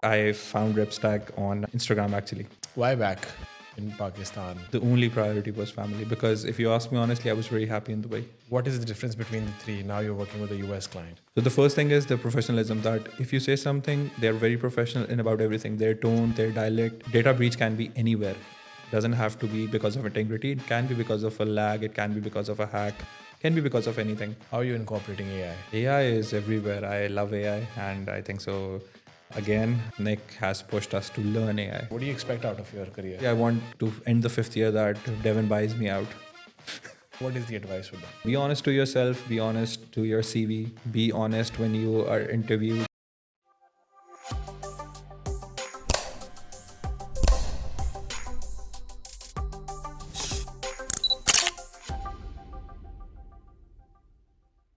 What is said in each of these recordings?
I found RepStack on Instagram actually. Why back in Pakistan? The only priority was family because if you ask me honestly, I was very happy in Dubai. What is the difference between the three? Now you're working with a US client. So the first thing is the professionalism, that if you say something, they're very professional in about everything. Their tone, their dialect. Data breach can be anywhere. Doesn't have to be because of integrity. It can be because of a lag. It can be because of a hack. Can be because of anything. How are you incorporating AI? AI is everywhere. I love AI and I think so. Again, Nick has pushed us to learn AI. What do you expect out of your career? I want to end the 5th year that Devon buys me out. What is the advice for them? Be honest to yourself, be honest to your CV, be honest when you are interviewed.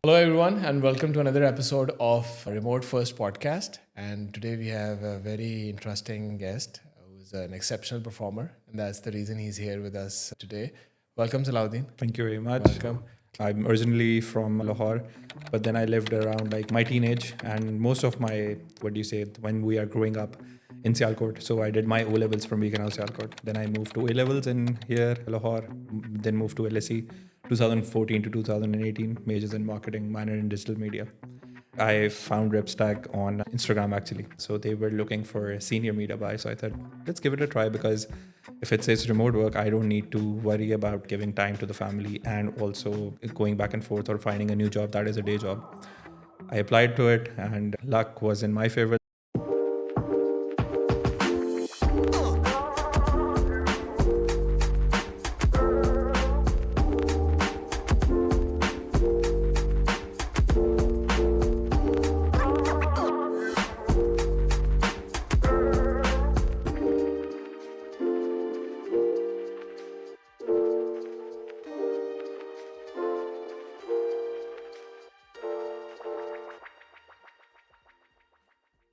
Hello, everyone, and welcome to another episode of Remote First Podcast. And today we have a very interesting guest who's an exceptional performer, and that's the reason he's here with us today. Welcome, Salahuddin. Thank you very much. Welcome. I'm originally from Lahore, but then I lived around like my teenage and most of my, when we are growing up in Sialkot. So I did my O-levels from Beacon House, Sialkot. Then I moved to A-levels in here, Lahore, then moved to LSE, 2014 to 2018, majors in marketing, minor in digital media. I found RepStack on Instagram actually. So they were looking for a senior media buy. So I thought, let's give it a try because if it says remote work, I don't need to worry about giving time to the family and also going back and forth or finding a new job that is a day job. I applied to it and luck was in my favor.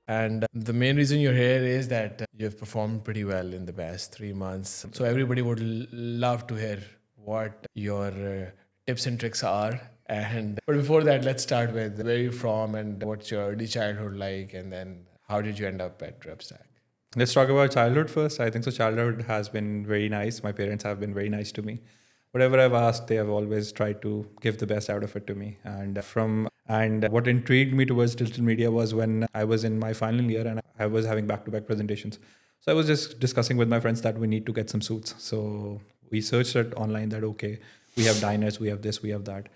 And the main reason you're here is that you've performed pretty well in the past 3 months. So everybody would love to hear what your tips and tricks are. But before that, let's start with where you're from and what's your early childhood like, and then how did you end up at RepStack? Let's talk about childhood first. I think so. Childhood has been very nice. My parents have been very nice to me. Whatever I've asked, they have always tried to give the best out of it to me. And what intrigued me towards digital media was when I was in my final year and I was having back-to-back presentations. So I was just discussing with my friends that we need to get some suits. So we searched it online that, okay, we have diners, we have this, we have that.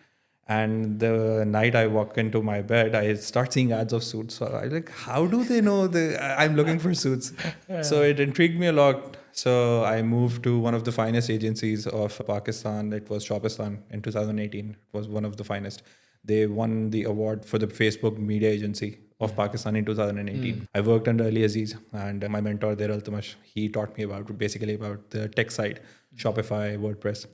And the night I walk into my bed, I start seeing ads of suits. So I like, how do they know I'm looking for suits? So it intrigued me a lot. So I moved to one of the finest agencies of Pakistan. It was Shopistan in 2018. It was one of the finest. They won the award for the Facebook media agency of Pakistan in 2018. I worked under Ali Aziz and my mentor there, Altamash, he taught me about the tech side, Shopify, WordPress.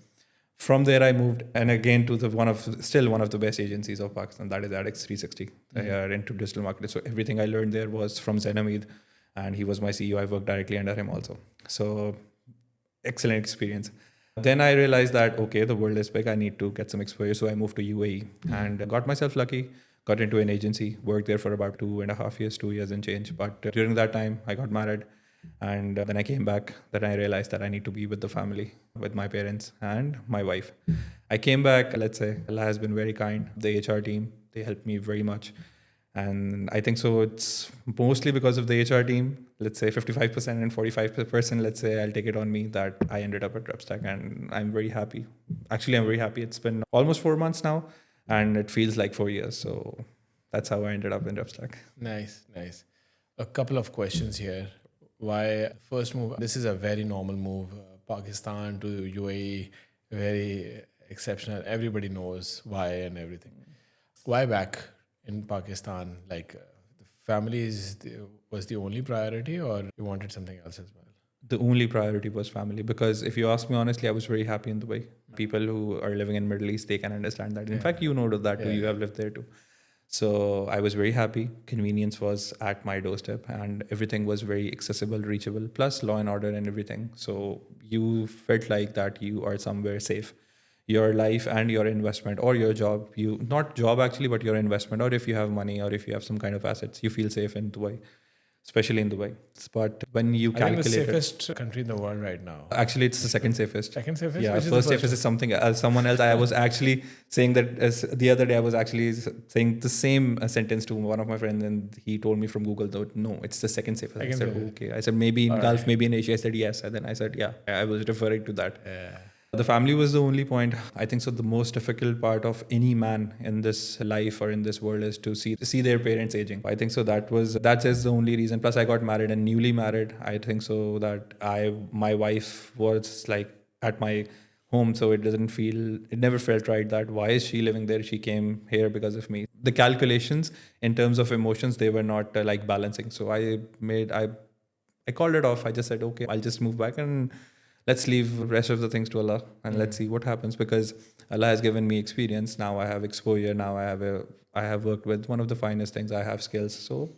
From there, I moved and again to one of the best agencies of Pakistan, that is ADX 360. They are into digital marketing. So everything I learned there was from Zain Hamid, and he was my CEO. I worked directly under him also. So excellent experience. Then I realized that, okay, the world is big. I need to get some exposure. So I moved to UAE and got myself lucky, got into an agency, worked there for about 2.5 years, 2 years and change. But during that time, I got married. And then I came back, then I realized that I need to be with the family, with my parents and my wife. I came back, let's say, Allah has been very kind. The HR team, they helped me very much. And I think so it's mostly because of the HR team, let's say 55% and 45%, let's say I'll take it on me that I ended up at RepStack and I'm very happy. Actually, I'm very happy. It's been almost 4 months now and it feels like 4 years. So that's how I ended up in RepStack. Nice. A couple of questions here. Why first move? This is a very normal move. Pakistan to UAE, very exceptional. Everybody knows why and everything. Why back in Pakistan? Like the family was the only priority, or you wanted something else as well? The only priority was family because if you ask me honestly, I was very happy in Dubai. People who are living in Middle East, they can understand that. In fact, you know that too. You have lived there too. So I was very happy. Convenience was at my doorstep and everything was very accessible, reachable, plus law and order and everything. So you felt like that you are somewhere safe. Your life and your investment or your job, not job actually, but your investment, or if you have money or if you have some kind of assets, you feel safe in Dubai. especially in Dubai. But when you I think the calculate it, safest country in the world right now. actually, it's the second safest. Second safest? Yeah, Which is the first first safest is something else. Someone else. I was actually saying that the other day. I was actually saying the same sentence to one of my friends, and he told me from Google that no, it's the second safest. I Second said safest. okay. I said maybe in All Gulf, right. maybe in Asia. I said yes, and then I said yeah. I was referring to that. Yeah. The family was the only point. I think so. The most difficult part of any man in this life or in this world is to see their parents aging. I think so. That is the only reason. Plus, I got married and newly married. I think so that my wife was like at my home, so it never felt right that why is she living there? She came here because of me. The calculations in terms of emotions, they were not like balancing. So I called it off. I just said, okay, I'll just move back and let's leave the rest of the things to Allah and let's see what happens, because Allah has given me experience. Now I have exposure. Now I have worked with one of the finest things. I have skills. So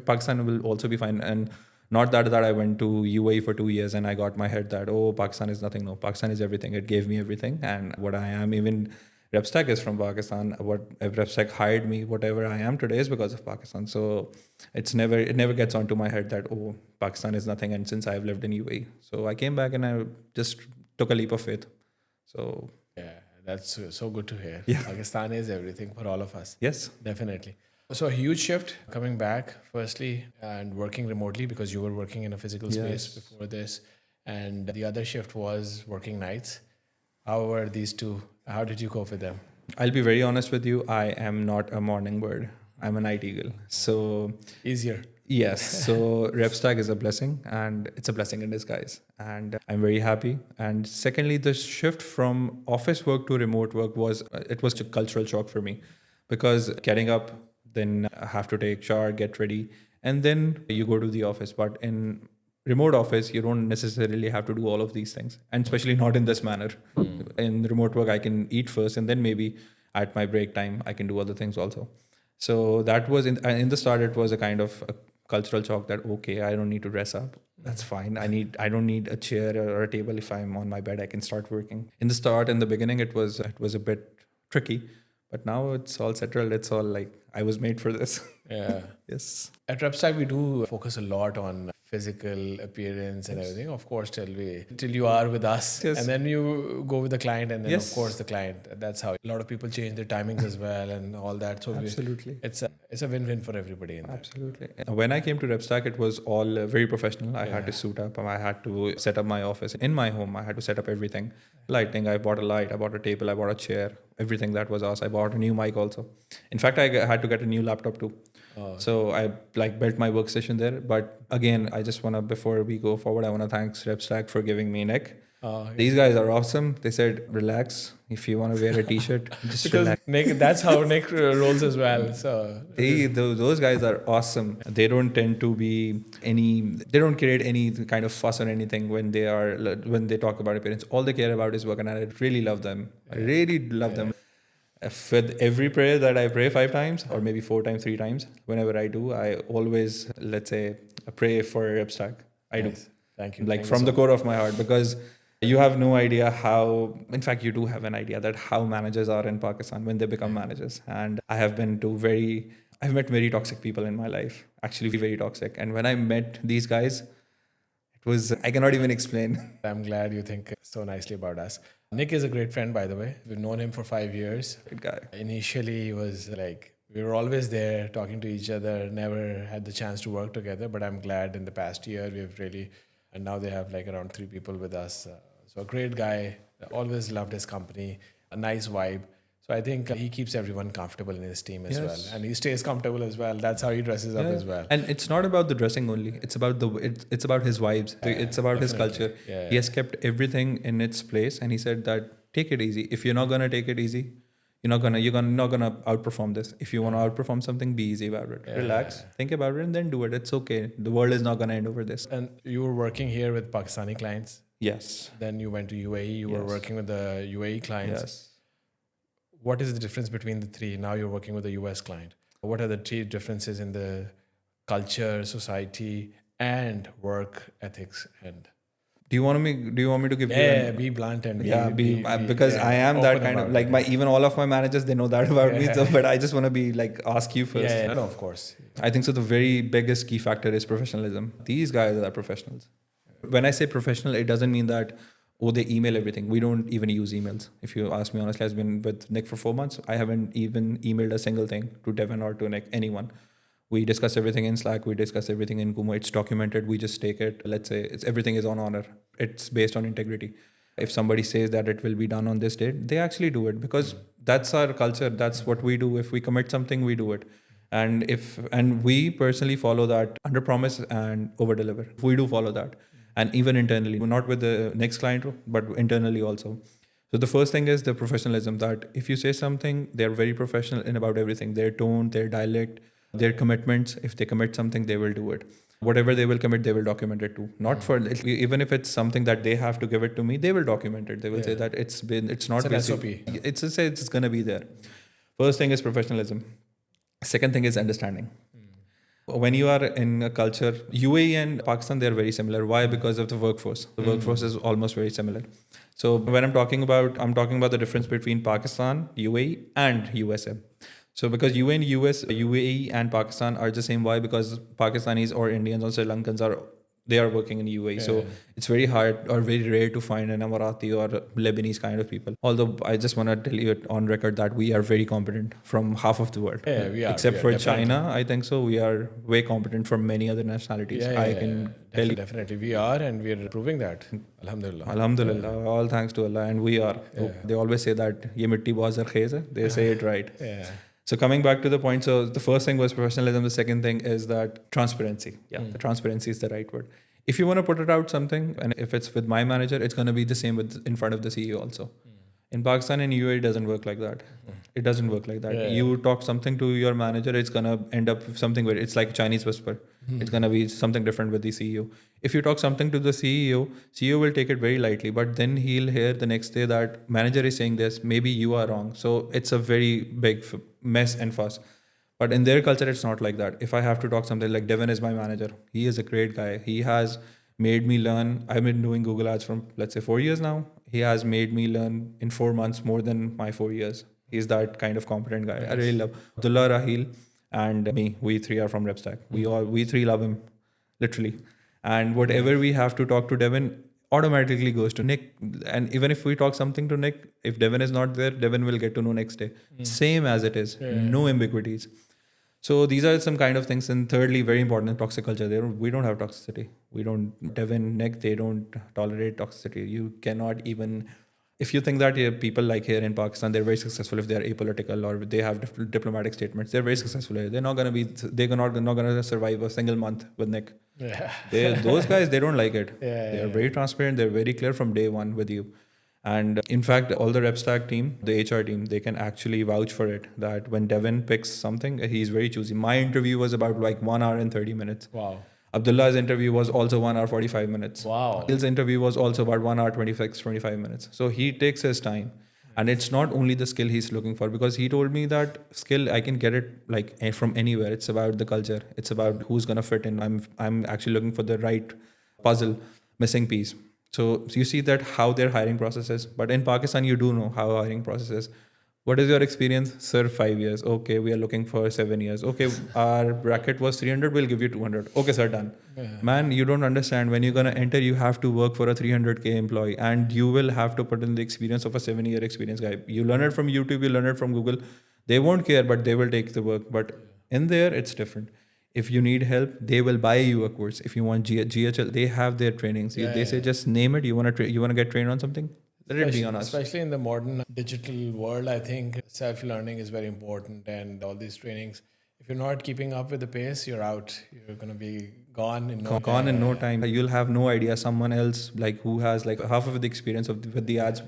Pakistan will also be fine. And not that I went to UAE for 2 years and I got my head that, oh, Pakistan is nothing. No, Pakistan is everything. It gave me everything. And what I am, even RepStack is from Pakistan. What RepStack hired me, whatever I am today is because of Pakistan. So it never gets onto my head that, oh, Pakistan is nothing. And since I've lived in UAE, so I came back and I just took a leap of faith. So Yeah, that's so good to hear. Yeah. Pakistan is everything for all of us. yes, Definitely. So a huge shift coming back, firstly, and working remotely because you were working in a physical space Yes. before this. And the other shift was working nights. How were these two? How did you cope with them? I'll be very honest with you. I am not a morning bird. I'm a night eagle. So Easier. yes, so RepStack is a blessing, and it's a blessing in disguise. And I'm very happy. And secondly, the shift from office work to remote work was a cultural shock for me, because getting up, then I have to take shower, get ready, and then you go to the office. But in remote office, you don't necessarily have to do all of these things, and especially not in this manner. In remote work, I can eat first, and then maybe at my break time, I can do other things also. So that was in the start. It was a kind of a cultural shock that okay, I don't need to dress up. That's fine. I don't need a chair or a table. If I'm on my bed, I can start working. In the start, in the beginning, it was a bit tricky, but now it's all settled. It's all like I was made for this. Yeah. Yes. At RepStack, we do focus a lot on physical appearance and everything. Of course, till you are with us, Yes. and then you go with the client, and then Yes. of course the client. That's how a lot of people change their timings as well and all that. So Absolutely. it's a win-win for everybody in that. Absolutely. When I came to RepStack, it was all very professional. I had to suit up. I had to set up my office in my home. I had to set up everything. Lighting, I bought a light, I bought a table, I bought a chair, everything that was asked. I bought a new mic also. In fact, I had to get a new laptop too. So I like built my workstation there. But again, I just want to, before we go forward, I want to thank RepStack for giving me Nick. These guys are awesome. They said, relax. If you want to wear a t-shirt, just Because relax. Nick, that's how Nick rolls as well. So Those guys are awesome. They don't tend to be they don't create any kind of fuss or anything when they talk about appearance. All they care about is work, and I really love them. I really love them. With every prayer that I pray 5 times or maybe 4 times, 3 times, whenever I do, I always, let's say, pray for RepStack. I do. Thank you. Like Thank you from so the core of my heart, because you have no idea how, in fact, you do have an idea that how managers are in Pakistan when they become managers. And I've met very toxic people in my life, actually very toxic. And when I met these guys, I cannot even explain. I'm glad you think so nicely about us. Nick is a great friend, by the way. We've known him for 5 years. Good guy. Initially, he was like, we were always there talking to each other, never had the chance to work together. But I'm glad in the past year, we've really, and now they have like around 3 people with us. So a great guy, always loved his company, a nice vibe. So I think he keeps everyone comfortable in his team as well. And he stays comfortable as well. That's how he dresses up as well. And it's not about the dressing only. It's about it's about his vibes. It's about his culture. Yeah. He has kept everything in its place, and he said that take it easy. If you're not gonna take it easy, you're not gonna outperform this. If you want to outperform something, be easy about it. Relax, think about it, and then do it. It's okay. The world is not gonna end over this. And you were working here with Pakistani clients. Yes. Then you went to UAE. You were working with the UAE clients. Yes. What is the difference between the three? Now you're working with a US client. What are the 3 differences in the culture, society, and work ethics? And Do you want me to give you? Yeah, be blunt and Because I am that open kind of about like it. my even all of my managers, they know that about me. So, but I just want to be like ask you first. Yeah, no, of course. I think so. The very biggest key factor is professionalism. These guys are professionals. When I say professional, it doesn't mean that they email everything. We don't even use emails. If you ask me honestly, I've been with Nick for 4 months. I haven't even emailed a single thing to Devin or to Nick, anyone. We discuss everything in Slack. We discuss everything in Kumo. It's documented. We just take it. Let's say everything is on honor. It's based on integrity. If somebody says that it will be done on this date, they actually do it because that's our culture. That's what we do. If we commit something, we do it. And we personally follow that under promise and over deliver. We do follow that. And even internally, not with the next client, but internally also. So the first thing is the professionalism, that if you say something, they're very professional in about everything, their tone, their dialect, their commitments. If they commit something, they will do it. Whatever they will commit, they will document it too. Not for, even if it's something that they have to give it to me, they will document it. They will say that it's not It's an SOP. It's going to be there. First thing is professionalism. Second thing is understanding. When you are in a culture, UAE and Pakistan, they're very similar. Why? Because of the workforce. The workforce is almost very similar. So when I'm talking about the difference between Pakistan, UAE, and USA. So because UAE and Pakistan are the same. Why? Because Pakistanis or Indians or Sri Lankans they are working in UAE. Yeah. So it's very hard or very rare to find an Emirati or Lebanese kind of people. Although I just want to tell you it on record that we are very competent from half of the world. Yeah, we are. Except for definitely. China, I think so. We are way competent from many other nationalities. I can tell you. Definitely. We are, and we are proving that. Alhamdulillah. Alhamdulillah. Yeah. All thanks to Allah. And we are. Yeah. They always say that ye mitti bahut zarkhez hai. They say it right. Yeah. So coming back to the point, so the first thing was professionalism. The second thing is that transparency. Yeah, the transparency is the right word. If you want to put it out something, and if it's with my manager, it's going to be the same in front of the CEO also. In Pakistan and UAE, it doesn't work like that. It doesn't work like that. Yeah. You talk something to your manager, it's going to end up something where it's like Chinese whisper. It's going to be something different with the CEO. If you talk something to the CEO will take it very lightly, but then he'll hear the next day that manager is saying this, maybe you are wrong. So it's a very big mess and fuss. But in their culture, it's not like that. If I have to talk something like Devin is my manager, he is a great guy. He has made me learn. I've been doing Google Ads from, let's say, 4 years now. He has made me learn in 4 months more than my 4 years. He's that kind of competent guy. Nice. I really love Abdullah, Rahil, and me. We three are from RepStack. We three love him, literally. And whatever we have to talk to Devin automatically goes to Nick. And even if we talk something to Nick, if Devin is not there, Devin will get to know next day. Same as it is. Yeah. No ambiguities. So these are some kind of things. And thirdly, very important, toxic culture. We don't have toxicity. Devin, Nick, they don't tolerate toxicity. You cannot even, if you think that people like here in Pakistan, they're very successful if they're apolitical or they have diplomatic statements, they're very successful here. They're not going to survive a single month with Nick. Yeah. Those guys, they don't like it. Yeah, they're very transparent. They're very clear from day one with you. And in fact, all the RepStack team, the HR team, they can actually vouch for it that when Devin picks something, he's very choosy. My interview was about like 1 hour and 30 minutes. Wow. Abdullah's interview was also 1 hour 45 minutes. Wow. His interview was also about 1 hour 25 minutes. So he takes his time. And it's not only the skill he's looking for, because he told me that skill, I can get it like from anywhere. It's about the culture. It's about who's going to fit in. I'm actually looking for the right puzzle, missing piece. So you see that how their hiring process is. But in Pakistan, you do know how hiring process is. What is your experience? Sir, 5 years. Okay, we are looking for 7 years. Okay, our bracket was 300, we'll give you 200. Okay, sir, done. Yeah. Man, you don't understand. When you're going to enter, you have to work for a 300K employee, and you will have to put in the experience of a 7-year experience guy. You learn it from YouTube, you learn it from Google. They won't care, but they will take the work. But in there, it's different. If you need help, they will buy you a course. If you want GHL, they have their trainings. They say, just name it. You want to get trained on something? Let it be on us. Especially in the modern digital world, I think self-learning is very important, and all these trainings. If you're not keeping up with the pace, you're out. You're going to be gone in no time. You'll have no idea. Someone else who has half of the experience with the ads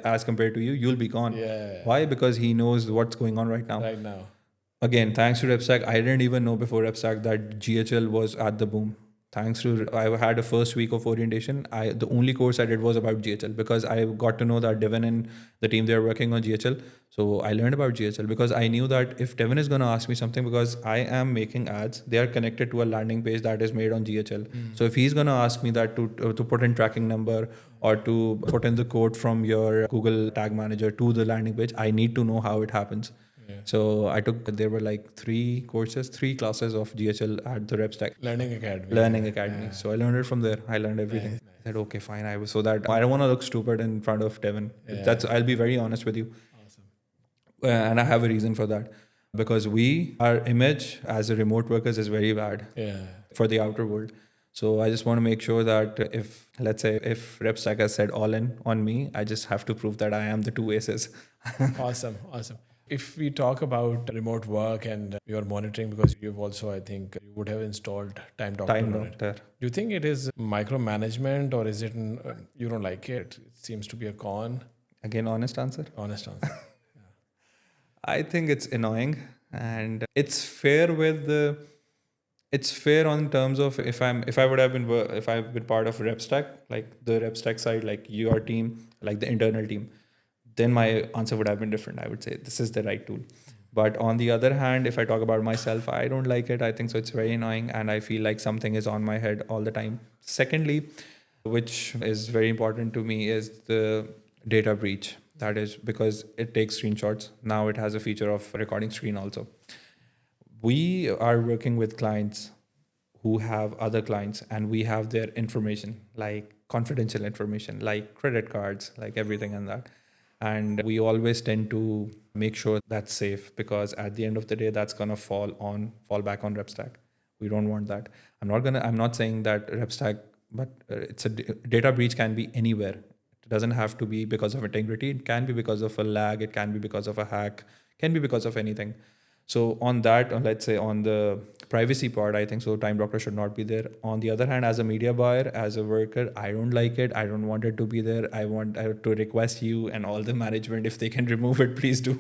as compared to you, you'll be gone. Yeah. Why? Because he knows what's going on right now. Again, thanks to RepStack, I didn't even know before RepStack that GHL was at the boom. Thanks to I had a first week of orientation. The only course I did was about GHL because I got to know that Devin and the team, they are working on GHL. So I learned about GHL because I knew that if Devin is going to ask me something, because I am making ads, they are connected to a landing page that is made on GHL. So if he's going to ask me that to put in tracking number or to put in the code from your Google Tag Manager to the landing page, I need to know how it happens. So I took, there were like 3 classes of GHL at the RepStack. Learning Academy. Yeah. So I learned it from there. I learned everything. Nice. I said, okay, fine. So that I don't want to look stupid in front of Devin. Yeah. I'll be very honest with you. Awesome. And I have a reason for that. Because our image as a remote workers is very bad for the outer world. So I just want to make sure that if RepStack has said all in on me, I just have to prove that I am the 2 aces. Awesome. If we talk about remote work and your monitoring, because you've also, I think, you would have installed Time Doctor. Do you think it is micromanagement, or is it you don't like it? It seems to be a con. Again, honest answer. Yeah. I think it's annoying, and it's fair on terms of if I've been part of RepStack, like the RepStack side, like your team, like the internal team, then my answer would have been different. I would say this is the right tool. But on the other hand, if I talk about myself, I don't like it. I think so it's very annoying, and I feel like something is on my head all the time. Secondly, which is very important to me, is the data breach. That is because it takes screenshots. Now it has a feature of recording screen also. We are working with clients who have other clients, and we have their information, like confidential information, like credit cards, like everything and that. And we always tend to make sure that's safe, because at the end of the day, that's going to fall back on RepStack. We don't want that. I'm not saying that RepStack, but it's a data breach can be anywhere. It doesn't have to be because of integrity. It can be because of a lag. It can be because of a hack. It can be because of anything. So on that, let's say on the privacy part, I think so Time Doctor should not be there. On the other hand, as a media buyer, as a worker, I don't like it. I don't want it to be there. I want to request you and all the management, if they can remove it, please do.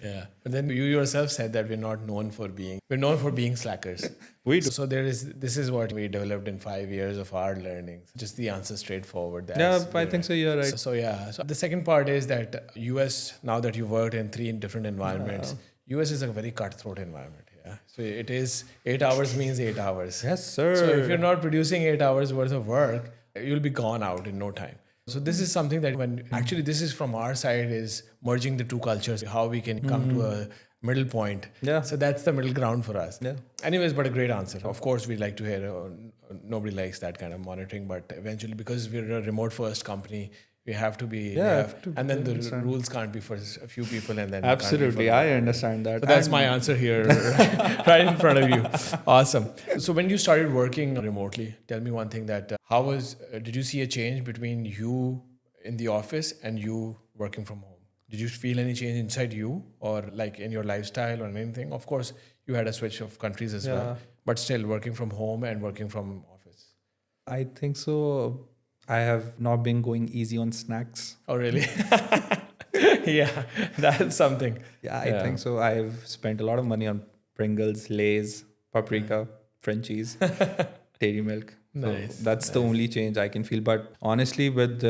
Yeah, but then you yourself said that we're known for being slackers. We do. So this is what we developed in 5 years of our learning. Just the answer straightforward. I think so. You're right. So the second part is that US, now that you worked in 3 different environments, US is a very cutthroat environment. Yeah. So it is 8 hours means 8 hours. Yes, sir. So if you're not producing 8 hours worth of work, you'll be gone out in no time. So this is something that this is from our side, is merging the 2 cultures, how we can come to a middle point. Yeah. So that's the middle ground for us. Yeah. Anyways, but a great answer. Of course, we'd like to hear, nobody likes that kind of monitoring, but eventually, because we're a remote first company, we have to be, and then the rules can't be for a few people, and then absolutely, I understand that. So that's my answer here, right in front of you. Awesome. So when you started working remotely, tell me one thing: that did you see a change between you in the office and you working from home? Did you feel any change inside you, or like in your lifestyle or anything? Of course, you had a switch of countries as well, but still working from home and working from office. I think so. I have not been going easy on snacks. Oh, really? Yeah, that's something. Yeah, I think so. I've spent a lot of money on Pringles, Lay's, paprika, Frenchies, dairy milk. Nice. So that's the only change I can feel. But honestly, with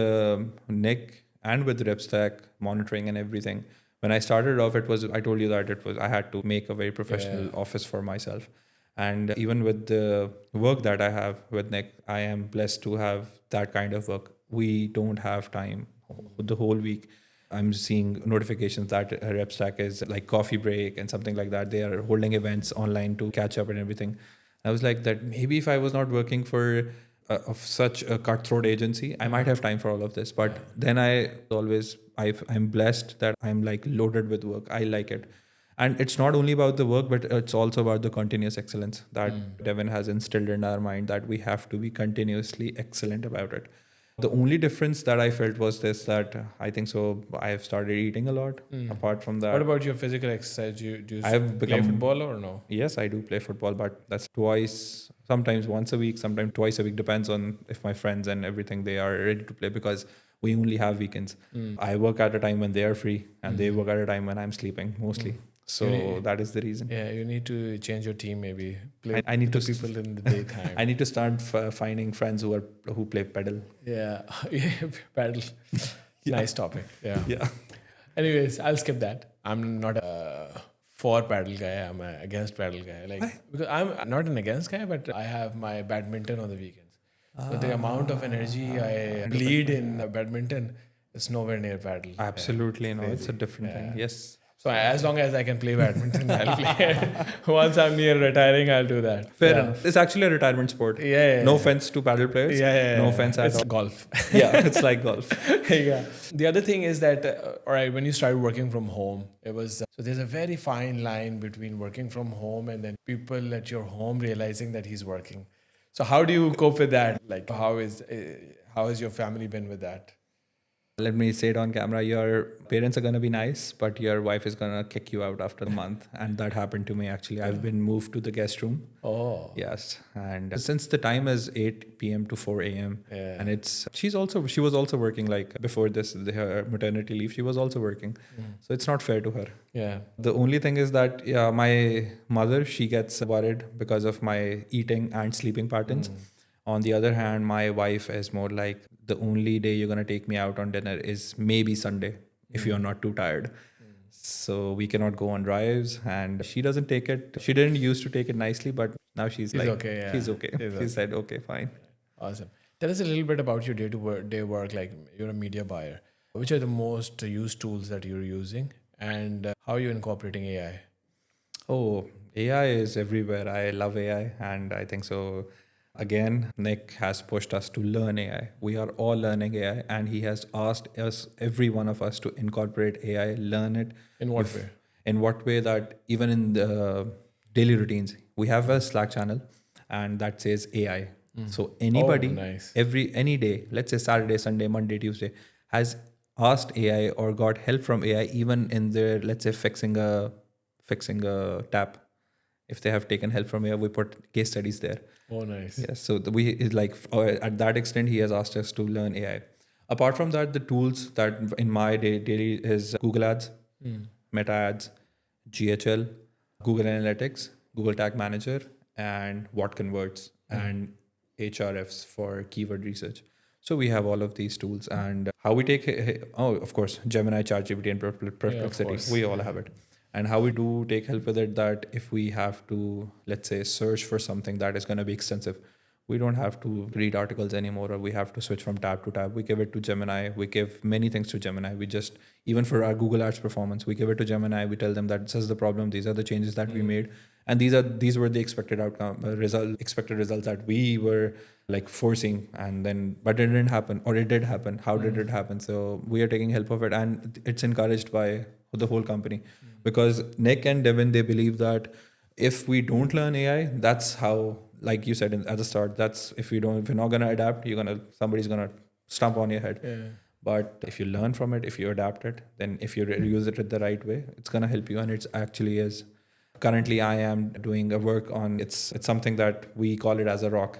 Nick and with RepStack monitoring and everything, when I started off, I told you that I had to make a very professional office for myself. And even with the work that I have with Nick, I am blessed to have that kind of work. We don't have time the whole week. I'm seeing notifications that RepStack is like coffee break and something like that. They are holding events online to catch up and everything. I was like, that maybe if I was not working for of such a cutthroat agency, I might have time for all of this. But then I'm blessed that I'm like loaded with work. I like it. And it's not only about the work, but it's also about the continuous excellence that Devin has instilled in our mind, that we have to be continuously excellent about it. The only difference that I felt was this, that I think so I've started eating a lot. Apart from that. What about your physical exercise? Do you play football or no? Yes, I do play football, but that's twice, sometimes once a week, sometimes twice a week. Depends on if my friends and everything, they are ready to play, because we only have weekends. I work at a time when they are free, and they work at a time when I'm sleeping mostly. So that is the reason. Yeah, you need to change your team maybe. I need with to the people in the daytime. I need to start finding friends who play pedal. Yeah, paddle. Nice topic. Yeah. Yeah. Anyways, I'll skip that. I'm not a for paddle guy. I'm a against paddle guy. Because I'm not an against guy, but I have my badminton on the weekends. So the amount of energy I bleed in badminton is nowhere near paddle. Absolutely, no, it's a different thing. Yes. So as long as I can play badminton, I'll play. Once I'm near retiring, I'll do that. Fair enough. It's actually a retirement sport. Yeah. No offense to paddle players. No offense at all. Golf. Yeah, it's like golf. Yeah. The other thing is that, all right, when you started working from home, it was, so there's a very fine line between working from home and then people at your home realizing that he's working. So how do you cope with that? Like, how has your family been with that? Let me say it on camera. Your parents are going to be nice, but your wife is going to kick you out after a month. And that happened to me, actually. I've been moved to the guest room. Oh. Yes. And since the time is 8 p.m. to 4 a.m. And she was also working, like before her maternity leave, she was also working. So it's not fair to her. Yeah. The only thing is that, my mother, she gets worried because of my eating and sleeping patterns. On the other hand, my wife is more like, the only day you're going to take me out on dinner is maybe Sunday if you're not too tired. So we cannot go on drives, and she doesn't take it. She didn't used to take it nicely, but now she's like, okay, yeah. she's okay. She said, okay, fine. Awesome. Tell us a little bit about your day work. Like, you're a media buyer. Which are the most used tools that you're using, and how are you incorporating AI? Oh, AI is everywhere. I love AI, and I think so. Again, Nick has pushed us to learn AI. We are all learning AI, and he has asked us, every one of us, to incorporate AI, learn it. In what way? In what way? That even in the daily routines, we have a Slack channel, and that says AI. So anybody, any day, let's say Saturday, Sunday, Monday, Tuesday, has asked AI or got help from AI, even in their, let's say, fixing a tap. If they have taken help from AI, we put case studies there. Oh, nice. Yes. So at that extent, he has asked us to learn AI. Apart from that, the tools that in my daily is Google Ads, Meta Ads, GHL, Google Analytics, Google Tag Manager, and What Converts, and HRFs for keyword research. So we have all of these tools, and how we take, of course, Gemini, ChatGPT, and Perplexity. We all have it. And how we do take help with it, that if we have to, let's say, search for something that is going to be extensive, we don't have to read articles anymore, or we have to switch from tab to tab. We give it to Gemini. We give many things to Gemini. We just, even for our Google Ads performance, we give it to Gemini. We tell them that this is the problem. These are the changes that we made. And these were the expected expected results that we were like forcing, but it didn't happen, or it did happen. How did it happen? So we are taking help of it, and it's encouraged by the whole company, because Nick and Devin, they believe that if we don't learn AI, that's how, like you said at the start, that's if you're not gonna adapt, somebody's gonna stomp on your head. Yeah. But if you learn from it, if you adapt it, then if you use it the right way, it's gonna help you, and it actually is. Currently, I am doing a work on it's something that we call it as a rock.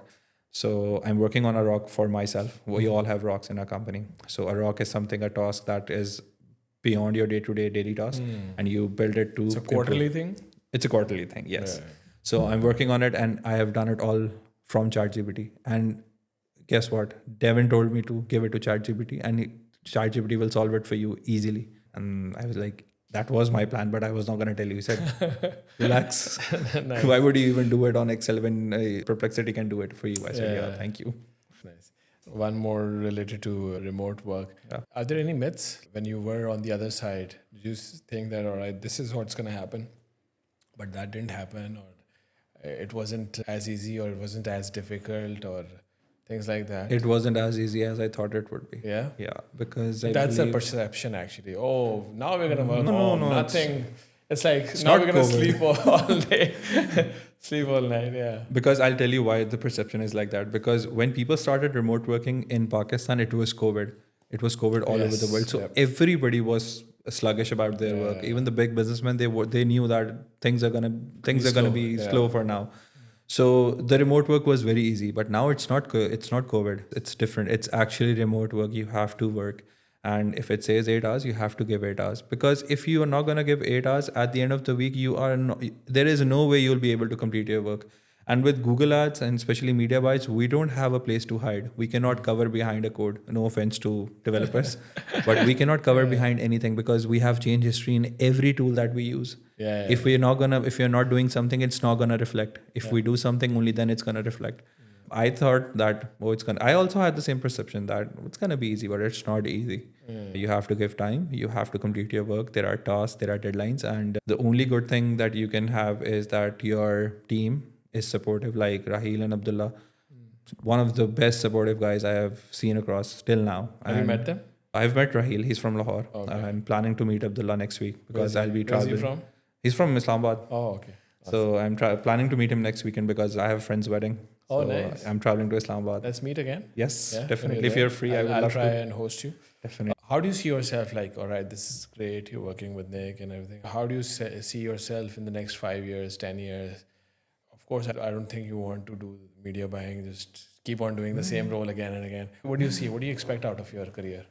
So I'm working on a rock for myself. We all have rocks in our company. So a rock is a task that is beyond your day-to-day daily task, and you build it to. It's a quarterly thing? It's a quarterly thing, yes. Yeah. So I'm working on it, and I have done it all from ChatGPT. And guess what? Devin told me to give it to ChatGPT, and ChatGPT will solve it for you easily. And I was like, that was my plan, but I was not going to tell you. He said, relax. Nice. Why would you even do it on Excel when Perplexity can do it for you? I said, yeah, thank you. Nice. One more related to remote work. Yeah. Are there any myths when you were on the other side? Did you think that, all right, this is what's going to happen, but that didn't happen, or it wasn't as easy, or it wasn't as difficult, or things like that? It wasn't as easy as I thought it would be. Yeah? Yeah, because that's a perception, actually. Oh, now we're going to work home. Nothing. It's like, now we're going to sleep all day. Sleep all night, yeah. Because I'll tell you why the perception is like that. Because when people started remote working in Pakistan, it was COVID. It was COVID all over the world. So everybody was sluggish about their work. Even the big businessmen, they knew that things are gonna be slow for now. So the remote work was very easy. But now it's not COVID. It's different. It's actually remote work. You have to work. And if it says 8 hours, you have to give 8 hours. Because if you are not going to give 8 hours, at the end of the week, there is no way you'll be able to complete your work. And with Google Ads and especially media buys, we don't have a place to hide. We cannot cover behind a code. No offense to developers, but we cannot cover behind anything because we have change history in every tool that we use. If you're not doing something, it's not gonna reflect. If we do something, only then it's gonna reflect. I thought that I also had the same perception that it's gonna be easy, but it's not easy. You have to give time. You have to complete your work. There are tasks. There are deadlines, and the only good thing that you can have is that your team is supportive. Like Raheel and Abdullah, one of the best supportive guys I have seen across till now. Have you met them? I've met Raheel. He's from Lahore. Okay. I'm planning to meet Abdullah next week because I'll be Where's traveling. he from? He's from Islamabad. Oh, okay. So I'm planning to meet him next weekend because I have a friend's wedding. Oh, So nice. I'm traveling to Islamabad. Let's meet again. Yes, Yeah, definitely. when If there. you're free, I would I'll love try to. and host you. Definitely. How do you see yourself? Like, all right, this is great. You're working with Nick and everything. How do you see yourself in the next 5 years, 10 years? Of course, I don't think you want to do media buying. Just keep on doing the same role again and again. What do you see? What do you expect out of your career?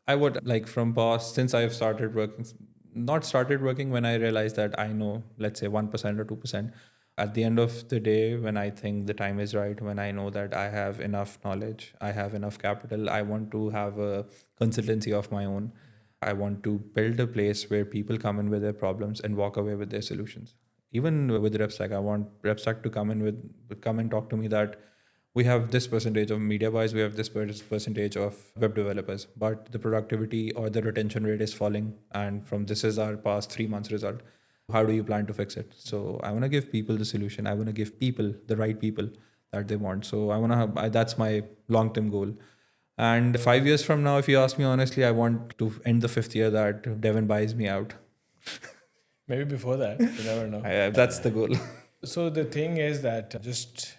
I would like from past since I've started working, not started working when I realized that I know, let's say 1% or 2%. At the end of the day, when I think the time is right, when I know that I have enough knowledge, I have enough capital, I want to have a consultancy of my own. I want to build a place where people come in with their problems and walk away with their solutions. Even with RepStack, I want RepStack to come and talk to me that we have this percentage of media buys, we have this percentage of web developers, but the productivity or the retention rate is falling. And this is our past 3 months result. How do you plan to fix it? So I want to give people the solution. I want to give people the right people that they want. So that's my long-term goal. And 5 years from now, if you ask me honestly, I want to end the 5th year that Devin buys me out. Maybe before that. You never know. That's the goal. So the thing is that just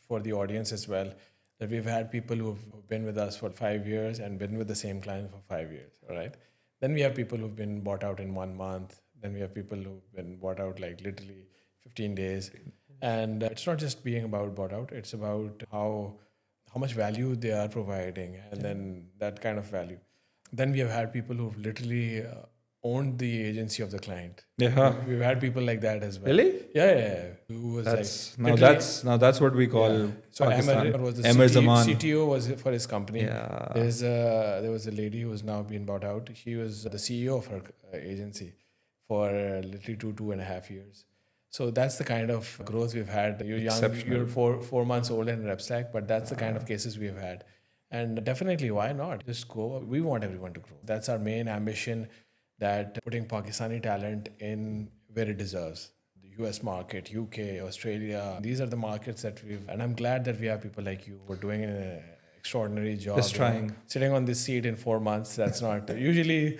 for the audience as well, that we've had people who've been with us for 5 years and been with the same client for 5 years, all right? Then we have people who've been bought out in 1 month. Then we have people who've been bought out like literally 15 days. And it's not just being about bought out, it's about how much value they are providing and then that kind of value. Then we have had people who've literally owned the agency of the client. Yeah. We've had people like that as well. Really? Yeah. Who was That's what we call So Pakistan. Ahmed was the Emir Zaman. CTO was for his company. Yeah. There was a lady who was now being bought out. She was the CEO of her agency for literally 2.5 years. So that's the kind of growth we've had. You're young, you're 4 months old in RepStack, but that's the kind of cases we've had. And definitely, why not? Just go. We want everyone to grow. That's our main ambition, that putting Pakistani talent in where it deserves. The US market, UK, Australia, these are the markets that and I'm glad that we have people like you who are doing an extraordinary job. Just trying. Sitting on this seat in 4 months, that's not, usually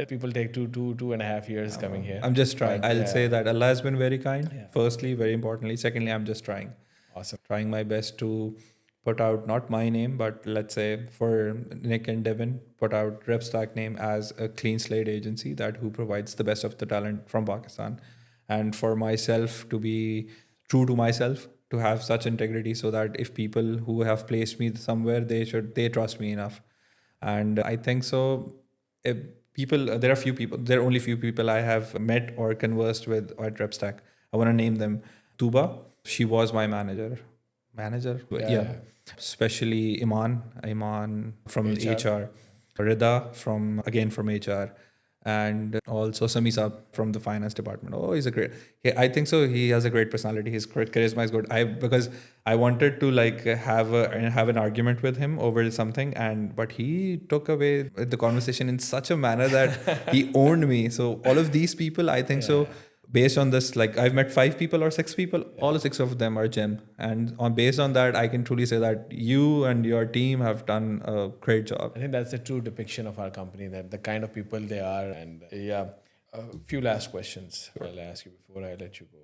people take 2.5 years coming here. I'm just trying. I'll say that Allah has been very kind. Yeah. Firstly, very importantly. Secondly, I'm just trying. Awesome. Trying my best to put out not my name, but let's say for Nick and Devin, put out RepStack name as a clean slate agency who provides the best of the talent from Pakistan. And for myself to be true to myself, to have such integrity so that if people who have placed me somewhere, they trust me enough. And I think so. There are only few people I have met or conversed with at RepStack. I want to name them. Tuba, she was my manager. Yeah. Especially Iman from HR. Rida from HR. And also Sami Saab from the finance department. Oh, I think so. He has a great personality. His charisma is good. Because I wanted to have an argument with him over something, but he took away the conversation in such a manner that he owned me. So all of these people, I think so. Based on this, I've met 5 people or 6 people, all 6 of them are gem. And based on that, I can truly say that you and your team have done a great job. I think that's a true depiction of our company, that the kind of people they are. And a few last questions I'll ask you before I let you go.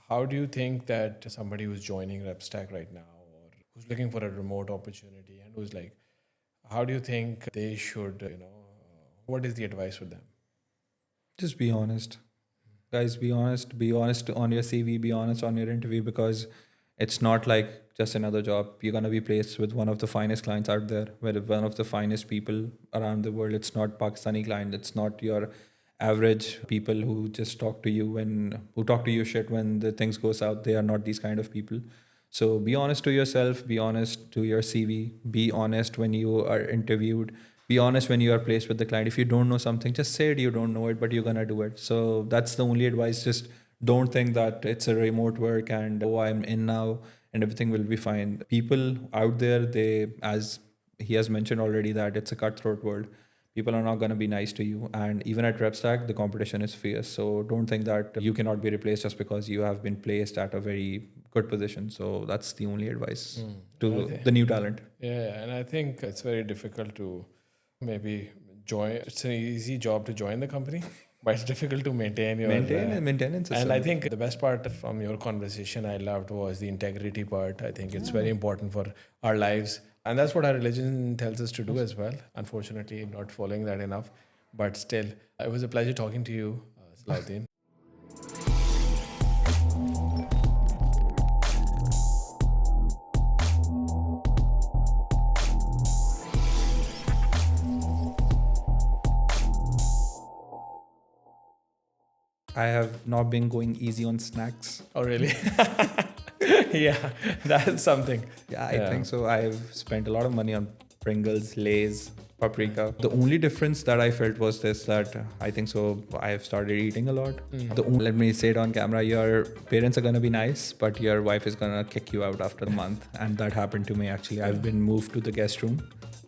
How do you think that somebody who's joining RepStack right now, or who's looking for a remote opportunity, and who's how do you think they should, what is the advice for them? Just be honest. Guys, be honest on your CV, be honest on your interview, because it's not like just another job. You're going to be placed with one of the finest clients out there, with one of the finest people around the world. It's not Pakistani client. It's not your average people who just talk to you who talk to you shit when the things go south. They are not these kind of people. So be honest to yourself, be honest to your CV, be honest when you are interviewed, be honest when you are placed with the client. If you don't know something, just say it, you don't know it, but you're going to do it. So that's the only advice. Just don't think that it's a remote work and, oh, I'm in now and everything will be fine. People out there, as he has mentioned already, that it's a cutthroat world. People are not going to be nice to you. And even at RepStack, the competition is fierce. So don't think that you cannot be replaced just because you have been placed at a very good position. So that's the only advice to the new talent. Yeah, and I think it's very difficult to maybe join. It's an easy job to join the company, but it's difficult to maintain your Maintenance. And I think the best part from your conversation I loved was the integrity part. I think it's very important for our lives. And that's what our religion tells us to do as well. Unfortunately, I'm not following that enough. But still, it was a pleasure talking to you, Salahuddin. I have not been going easy on snacks. Oh, really? Yeah, that's something. Yeah, I think so. I've spent a lot of money on Pringles, Lay's, paprika. The only difference that I felt was this, that I think so I have started eating a lot. Let me say it on camera, your parents are going to be nice, but your wife is going to kick you out after a month. And that happened to me actually. I've been moved to the guest room